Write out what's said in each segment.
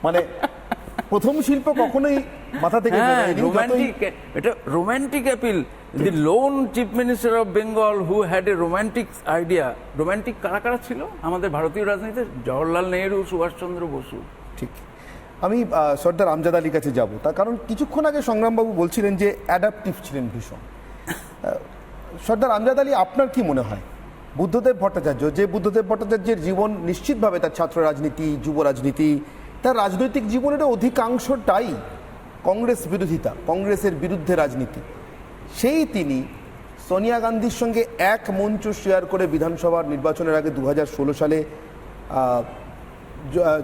মানে প্রথম শিল্প কখনোই মাথা থেকে বেরোয়নি, রোমান্টিক, এটা romantic appeal. The loan chief minister of Bengal who had a romantic idea. Romantic কারা কারা ছিল আমাদের ভারতীয় রাজনীতিতে? জওহরলাল নেহরু, সুভাষচন্দ্র বসু। ঠিক। আমি সর্দার আমজাদ আলীর কাছে যাব, তার কারণ কিছুক্ষণ আগে সংগ্রামবাবু বলছিলেন যে অ্যাডাপটিভ ছিলেন ভীষণ। সর্দার আমজাদ আলী, আপনার কি মনে হয় বুদ্ধদেব ভট্টাচার্য, যে বুদ্ধদেব ভট্টাচার্যের জীবন নিশ্চিতভাবে তার ছাত্র রাজনীতি, যুব রাজনীতি, তার রাজনৈতিক জীবনের অধিকাংশটাই কংগ্রেস বিরোধিতা, কংগ্রেসের বিরুদ্ধে রাজনীতি, সেই তিনি সোনিয়া গান্ধীর সঙ্গে এক মঞ্চ শেয়ার করে বিধানসভার নির্বাচনের আগে 2016 সালে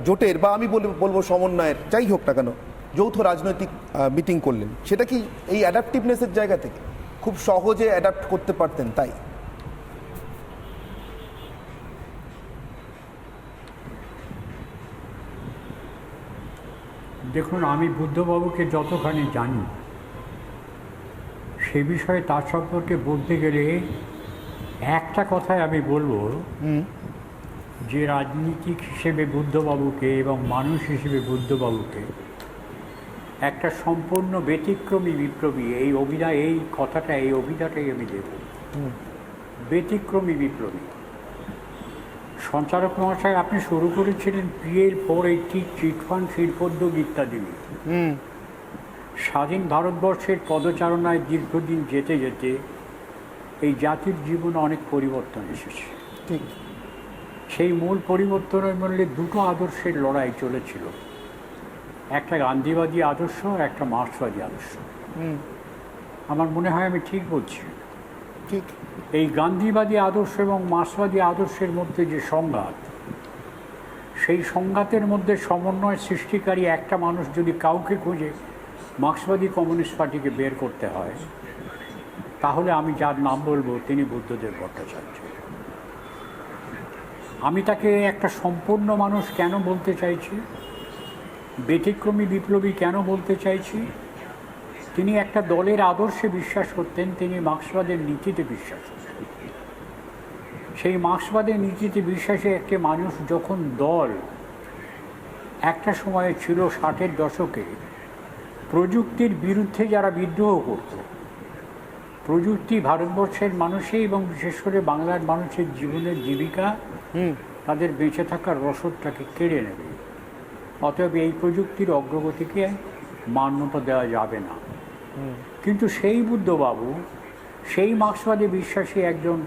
জোটের বা আমি বলবো সমন্বয়ের, যাই হোক না কেন, যৌথ রাজনৈতিক মিটিং করলেন। সেটা কি এই অ্যাডাপটিভনেসের জায়গা থেকে খুব সহজে অ্যাডাপ্ট করতে পারতেন? তাই দেখুন, আমি বুদ্ধবাবুকে যতখানি জানি সে বিষয়ে তার সম্পর্কে বলতে গেলে একটা কথাই আমি বলবো, যে রাজনীতিক হিসেবে বুদ্ধবাবুকে এবং মানুষ হিসেবে বুদ্ধবাবুকে একটা সম্পূর্ণ ব্যতিক্রমী বিপ্লবী, এই অভিধাটাই আমি দেব, ব্যতিক্রমী বিপ্লবী। সঞ্চালক মহাশয়, আপনি শুরু করেছিলেন PL 480 চিটফান্ড শিল্পোদ্যোগ ইত্যাদি। স্বাধীন ভারতবর্ষের পদচারণায় দীর্ঘদিন যেতে যেতে এই জাতির জীবনে অনেক পরিবর্তন এসেছে। ঠিক। সেই মূল পরিবর্তনের মধ্যে দুটো আদর্শের লড়াই চলেছিল, একটা গান্ধীবাদী আদর্শ, একটা মার্ক্সবাদী আদর্শ। আমার মনে হয় আমি ঠিক বলছি। ঠিক। এই গান্ধীবাদী আদর্শ এবং মার্ক্সবাদী আদর্শের মধ্যে যে সংঘাত, সেই সংঘাতের মধ্যে সমন্বয় সৃষ্টিকারী একটা মানুষ যদি কাউকে খুঁজে মার্ক্সবাদী কমিউনিস্ট পার্টিকে বের করতে হয়, তাহলে আমি যার নাম বলবো তিনি বুদ্ধদেব ভট্টাচার্য। আমি তাকে একটা সম্পূর্ণ মানুষ কেন বলতে চাইছি, ব্যতিক্রমী বিপ্লবী কেন বলতে চাইছি? তিনি একটা দলের আদর্শে বিশ্বাস করতেন, তিনি মার্ক্সবাদের নীতিতে বিশ্বাস করতেন। সেই মার্ক্সবাদের নীতিতে বিশ্বাসে একটি মানুষ যখন দল একটা সময়ে ছিল 60-এর দশকে প্রযুক্তির বিরুদ্ধে যারা বিদ্রোহ করত, প্রযুক্তি ভারতবর্ষের মানুষের এবং বিশেষ করে বাংলার মানুষের জীবনের জীবিকা, তাদের বেঁচে থাকার রসদটাকে কেড়ে নেবে, অতএব এই প্রযুক্তির অগ্রগতিকে মান্যতা দেওয়া যাবে না। কিন্তু সেই বুদ্ধবাবু, সেই মার্ক্সবাদী বিশ্বাসী একজন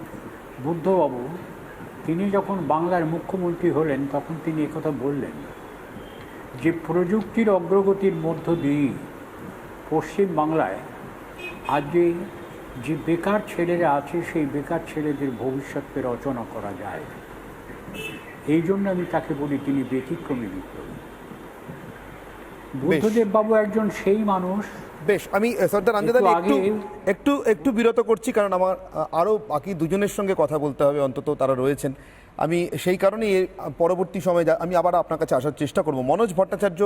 বুদ্ধবাবু, তিনি যখন বাংলার মুখ্যমন্ত্রী হলেন তখন তিনি একথা বললেন যে প্রযুক্তির অগ্রগতির মধ্য দিয়ে পশ্চিম বাংলায় আজ যে বেকার ছেলেরা আছে সেই বেকার ছেলেদের ভবিষ্যৎকে রচনা করা যায়। এই জন্য আমি তাকে বলি তিনি ব্যতিক্রমী বিপ্লবী। বুদ্ধদেব বাবু একজন সেই মানুষ। বেশ, আমি সর্দার আমজাদ আলী একটু বিরত করছি, কারণ আমার আরও বাকি দুজনের সঙ্গে কথা বলতে হবে, অন্তত তারা রয়েছেন। আমি সেই কারণেই পরবর্তী সময়ে আমি আবার আপনার কাছে আসার চেষ্টা করব। মনোজ ভট্টাচার্য,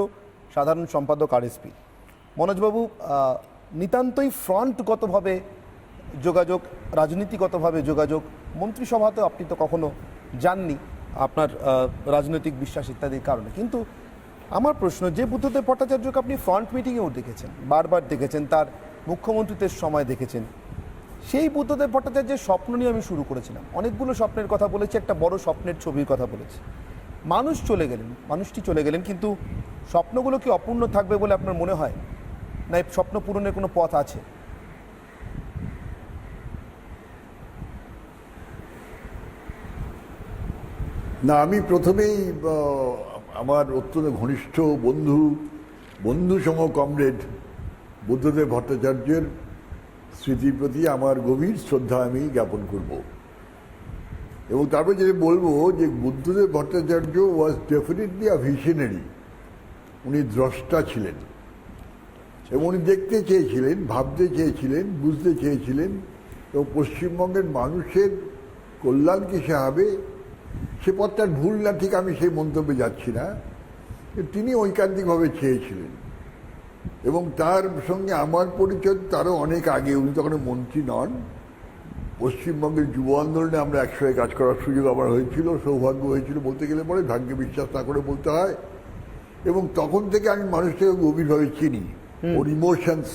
সাধারণ সম্পাদক RSP। মনোজবাবু, নিতান্তই ফ্রন্টগতভাবে যোগাযোগ, রাজনীতিগতভাবে যোগাযোগ, মন্ত্রিসভাতেও আপনি তো কখনো যাননি আপনার রাজনৈতিক বিশ্বাস ইত্যাদির কারণে, কিন্তু আমার প্রশ্ন, যে বুদ্ধদেব ভট্টাচার্যকে আপনি ফ্রন্ট মিটিংয়েও দেখেছেন, বারবার দেখেছেন, তার মুখ্যমন্ত্রীত্বের সময় দেখেছেন, সেই বুদ্ধদেব ভট্টাচার্যের স্বপ্ন নিয়ে আমি শুরু করেছিলাম। অনেকগুলো স্বপ্নের কথা বলেছি, একটা বড় স্বপ্নের ছবির কথা বলেছি। মানুষটি চলে গেলেন, কিন্তু স্বপ্নগুলো কি অপূর্ণ থাকবে বলে আপনার মনে হয়, না এই স্বপ্ন পূরণের কোনো পথ আছে? না, আমি প্রথমেই আমার অত্যন্ত ঘনিষ্ঠ বন্ধুসম কমরেড বুদ্ধদেব ভট্টাচার্যের স্মৃতির প্রতি আমার গভীর শ্রদ্ধা আমি জ্ঞাপন করব। এবং তারপরে যেটা বলবো যে বুদ্ধদেব ভট্টাচার্য ওয়াজ ডেফিনেটলি আ ভিশনারি। উনি দ্রষ্টা ছিলেন এবং উনি দেখতে চেয়েছিলেন, ভাবতে চেয়েছিলেন, বুঝতে চেয়েছিলেন, এবং পশ্চিমবঙ্গের মানুষের কল্যাণ কিসে হবে সে পথটার ভুল না ঠিক আমি সেই মন্তব্যে যাচ্ছি না, তিনি ঐকান্তিকভাবে চেয়েছিলেন। এবং তার সঙ্গে আমার পরিচয় তারও অনেক আগে, উনি তখন মন্ত্রী নন। পশ্চিমবঙ্গের যুব আন্দোলনে আমরা একসঙ্গে কাজ করার সুযোগ আমার হয়েছিল, সৌভাগ্য হয়েছিল বলতে গেলে পরে, ভাগ্যে বিশ্বাস না করে বলতে হয়। এবং তখন থেকে আমি মানুষটাকে গভীরভাবে চিনি। ওর ইমোশনস,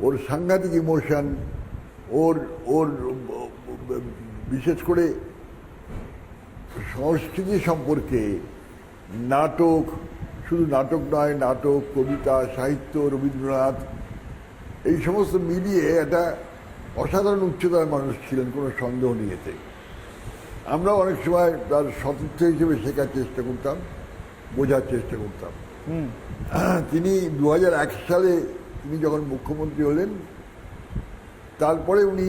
ওর সাংঘাতিক ইমোশন, ওর ওর বিশেষ করে সংস্কৃতি সম্পর্কে, নাটক, শুধু নাটক নয়, নাটক, কবিতা, সাহিত্য, রবীন্দ্রনাথ, এই সমস্ত মিলিয়ে একটা অসাধারণ উচ্চতার মানুষ ছিলেন, কোনো সন্দেহ নেই এতে। আমরা অনেক সময় তার সতীর্থ হিসেবে শেখার চেষ্টা করতাম, বোঝার চেষ্টা করতাম। তিনি 2001 সালে তিনি যখন মুখ্যমন্ত্রী হলেন, তারপরে উনি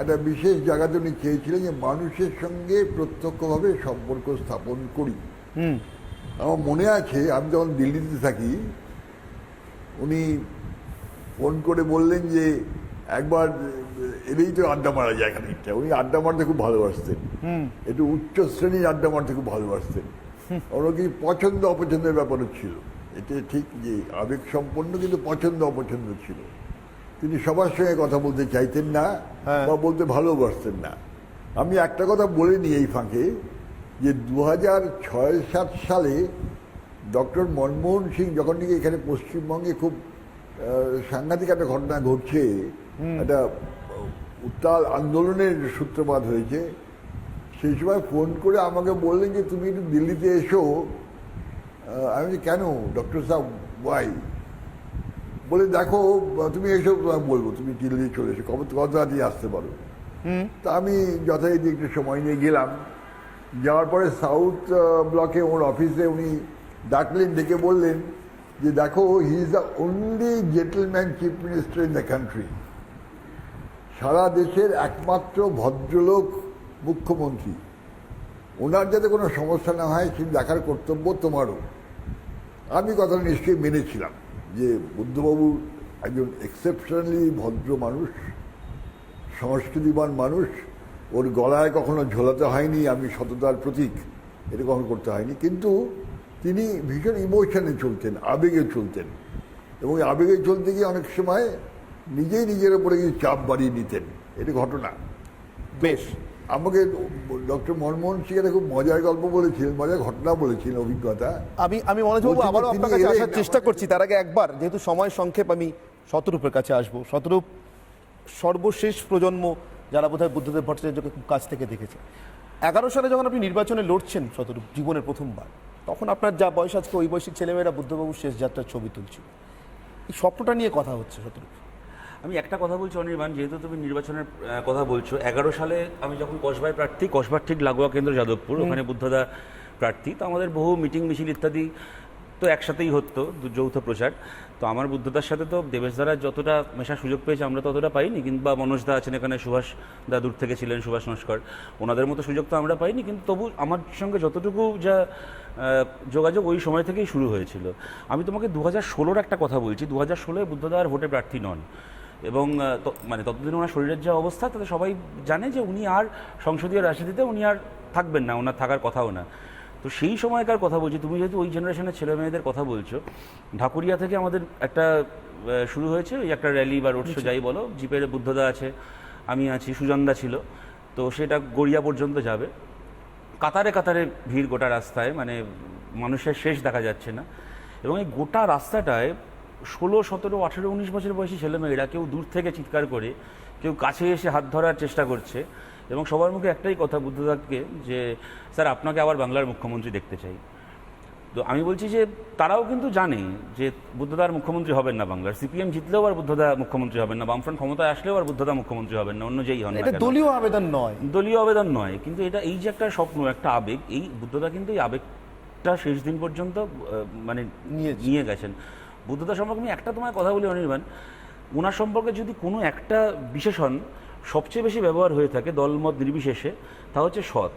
একটা বিশেষ জায়গাতে উনি চেয়েছিলেন যে মানুষের সঙ্গে প্রত্যক্ষভাবে সম্পর্ক স্থাপন করি। আমার মনে আছে আমি যখন দিল্লিতে থাকি, উনি ফোন করে বললেন যে একবার এলেই তো আড্ডা মারা যায় খানিকটা। উনি আড্ডা মারতে খুব ভালোবাসতেন, একটু উচ্চ শ্রেণীর আড্ডা মারতে খুব ভালোবাসতেন। ওর কি পছন্দ অপছন্দের ব্যাপারও ছিল, এটা ঠিক যে আবেগ সম্পন্ন, কিন্তু পছন্দ অপছন্দ ছিল। তিনি সবার সঙ্গে কথা বলতে চাইতেন না বা বলতে ভালোবাসতেন না। আমি একটা কথা বলে নিই এই ফাঁকে, যে 2006-07 সালে ডক্টর মনমোহন সিং যখন নাকি এখানে পশ্চিমবঙ্গে খুব সাংঘাতিক একটা ঘটনা ঘটছে, একটা উত্তাল আন্দোলনের সূত্রপাত হয়েছে, সেই সময় ফোন করে আমাকে বললেন যে তুমি একটু দিল্লিতে এসো। আমি বলি কেন ডক্টর সাহেব, ওয়াই? বলে দেখো তুমি এসো, বলবো তুমি দিল্লি চলে এসো, কত তাড়াতাড়ি আসতে পারো। তা আমি যথারীতি একটু সময় নিয়ে গেলাম। যাওয়ার পরে সাউথ ব্লকে ওর অফিসে উনি ডাকলেন, ডেকে বললেন যে দেখো, he is the only gentleman chief minister in the country. সারা দেশের একমাত্র ভদ্রলোক মুখ্যমন্ত্রী, ওনার যাতে কোনো সমস্যা না হয় সে দেখার কর্তব্য তোমারও। আমি কথাটা নিশ্চয়ই মেনেছিলাম যে বুদ্ধবাবু একজন এক্সেপশনালি ভদ্র মানুষ, সংস্কৃতিবান মানুষ। ওর গলায় কখনো ঝোলাতে হয়নি আমি সততার প্রতীক, এটা কখনো করতে হয়নি। কিন্তু তিনি ভীষণ ইমোশনে চলতেন, আবেগে চলতেন, এবং আবেগে চলতে গিয়ে অনেক সময় নিজেই নিজের উপরে কিছু চাপ বাড়িয়ে নিতেন। এটা ঘটনা। বেশ, আমাকে ডক্টর মনমোহন সিং একটা খুব মজার গল্প বলেছিলেন, মজার ঘটনা বলেছিলেন, অভিজ্ঞতা। আমি মনোজবাবু বলছি যে আবারও তিনি আপনার কাছে এলেন, আসার চেষ্টা করছি। তার আগে একবার, যেহেতু সময় সংক্ষেপ, আমি শতরূপের কাছে আসবো। শতরূপ সর্বশেষ প্রজন্ম যারা বোধহয় বুদ্ধদেব ভট্টাচার্যকে খুব কাছ থেকে দেখেছে। 11 সালে যখন আপনি নির্বাচনে লড়ছেন শতরূপ, জীবনের প্রথমবার, তখন আপনার যা বয়স, আজকে ওই বয়সী ছেলেমেয়েরা বুদ্ধবাবুর শেষ যাত্রার ছবি তুলছিল। এই স্বপ্নটা নিয়ে কথা হচ্ছে শতরূপ। আমি একটা কথা বলছি অনির্বাণ, যেহেতু তুমি নির্বাচনের কথা বলছো, 11 সালে আমি যখন কসবায় প্রার্থী, কসবার ঠিক লাগোয়া কেন্দ্র যাদবপুর, ওখানে বুদ্ধদা প্রার্থী, তো আমাদের বহু মিটিং মিছিল ইত্যাদি তো একসাথেই হতো, যৌথ প্রচার। তো আমার বুদ্ধদার সাথে তো দেবেশদারা যতটা মেশার সুযোগ পেয়েছে আমরা ততটা পাইনি, কিংবা মনোজদা আছেন এখানে, সুভাষ দা দূর থেকে ছিলেন, সুভাষ নস্কর, ওনাদের মতো সুযোগ তো আমরা পাইনি। কিন্তু তবু আমার সঙ্গে যতটুকু যা যোগাযোগ ওই সময় থেকেই শুরু হয়েছিল। আমি তোমাকে 2016-র একটা কথা বলছি। 2016-এ বুদ্ধদা আর ভোটে প্রার্থী নন, এবং মানে ততদিন ওনার শরীরের যা অবস্থা তাতে সবাই জানে যে উনি আর সংসদীয় রাজনীতিতে উনি আর থাকবেন না, ওনার থাকার কথাও না। তো সেই সময়কার কথা বলছি, তুমি যেহেতু ওই জেনারেশনের ছেলে মেয়েদের কথা বলছো, ঢাকুরিয়া থেকে আমাদের একটা শুরু হয়েছে, ওই একটা র্যালি বা রোড শো যাই বলো, জিপের বুদ্ধদা আছে, আমি আছি, সুজনদা ছিল, তো সেটা গড়িয়া পর্যন্ত যাবে। কাতারে কাতারে ভিড় গোটা রাস্তায়, মানে মানুষের শেষ দেখা যাচ্ছে না। এবং এই গোটা রাস্তাটায় 16, 17, 18, 19 বছর বয়সী ছেলেমেয়েরা কেউ দূর থেকে চিৎকার করে, কেউ কাছে এসে হাত ধরার চেষ্টা করছে, এবং সবার মুখে একটাই কথা বুদ্ধদাকে, যে স্যার আপনাকে আবার বাংলার মুখ্যমন্ত্রী দেখতে চাই। তো আমি বলছি যে তারাও কিন্তু জানে যে বুদ্ধদার মুখ্যমন্ত্রী হবেন না বাংলার, সিপিএম জিতলেও আর বুদ্ধদা মুখ্যমন্ত্রী হবেন না, বামফ্রন্ট ক্ষমতায় আসলেও আর বুদ্ধদা মুখ্যমন্ত্রী হবেন না, অন্য যেই হন না এটা কেন। দলীয় আবেদন নয়, দলীয় আবেদন নয়, কিন্তু এটা এই যে একটা স্বপ্ন, একটা আবেগ, এই বুদ্ধদা কিন্তু এই আবেগটা শেষ দিন পর্যন্ত মানে নিয়ে গেছেন। বুদ্ধদা সম্পর্কে আমি একটা তোমার কথা বলি অনির্বাণ, ওনার সম্পর্কে যদি কোনো একটা বিশেষণ সবচেয়ে বেশি ব্যবহার হয়ে থাকে দলমত নির্বিশেষে, তা হচ্ছে সৎ।